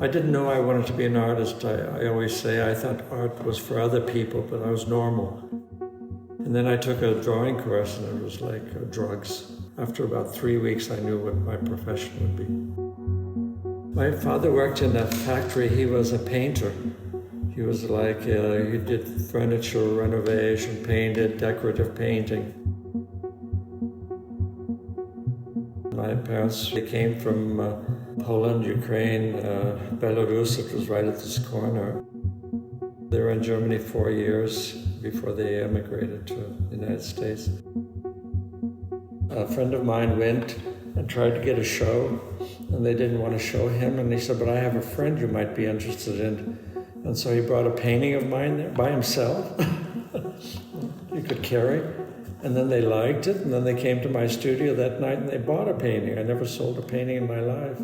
I didn't know I wanted to be an artist. I always say I thought art was for other people, but I was normal. And then I took a drawing course and it was like drugs. After about 3 weeks, I knew what my profession would be. My father worked in a factory. He was a painter. He was like, he did furniture renovation, painted, decorative painting. My parents, they came from Poland, Ukraine, Belarus. It was right at this corner. They were in Germany 4 years before they emigrated to the United States. A friend of mine went and tried to get a show, and they didn't want to show him. And he said, but I have a friend you might be interested in. And so he brought a painting of mine there by himself. He could carry. And then they liked it, and then they came to my studio that night and they bought a painting. I never sold a painting in my life.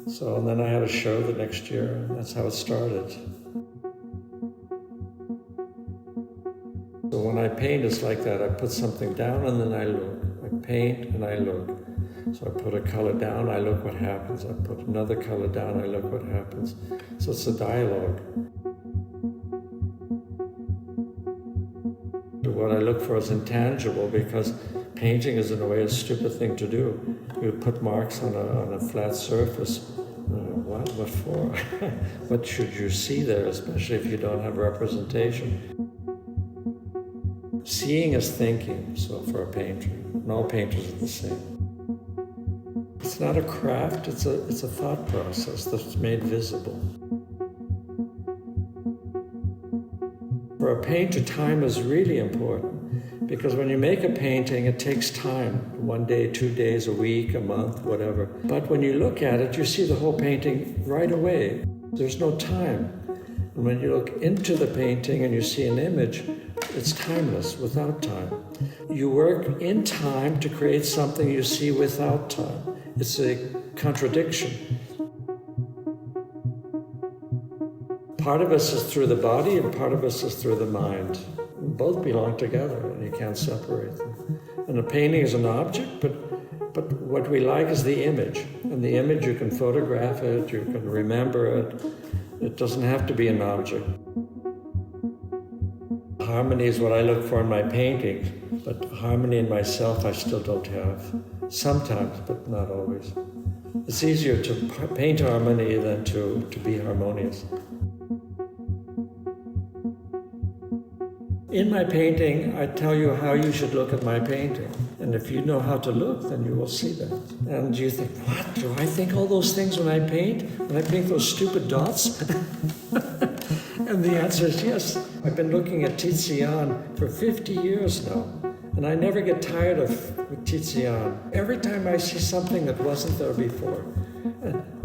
So, and then I had a show the next year, and that's how it started. So when I paint, it's like that. I put something down and then I look. I paint and I look. So I put a color down, I look what happens. I put another color down, I look what happens. So it's a dialogue. What I look for is intangible, because painting is in a way a stupid thing to do. You put marks on a flat surface. What for? What should you see there, especially if you don't have representation? Seeing is thinking, so for a painter, and all painters are the same. It's not a craft, it's a thought process that's made visible. For a painter, time is really important, because when you make a painting, it takes time. 1 day, 2 days, a week, a month, whatever. But when you look at it, you see the whole painting right away. There's no time. And when you look into the painting and you see an image, it's timeless, without time. You work in time to create something you see without time. It's a contradiction. Part of us is through the body and part of us is through the mind. Both belong together and you can't separate them. And a painting is an object, but what we like is the image. And the image, you can photograph it, you can remember it. It doesn't have to be an object. Harmony is what I look for in my paintings, but harmony in myself I still don't have. Sometimes, but not always. It's easier to paint harmony than to be harmonious. In my painting, I tell you how you should look at my painting. And if you know how to look, then you will see that. And you think, what? Do I think all those things when I paint? When I paint those stupid dots? And the answer is yes. I've been looking at Tizian for 50 years now. And I never get tired of Tizian. Every time I see something that wasn't there before.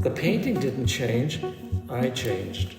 The painting didn't change, I changed.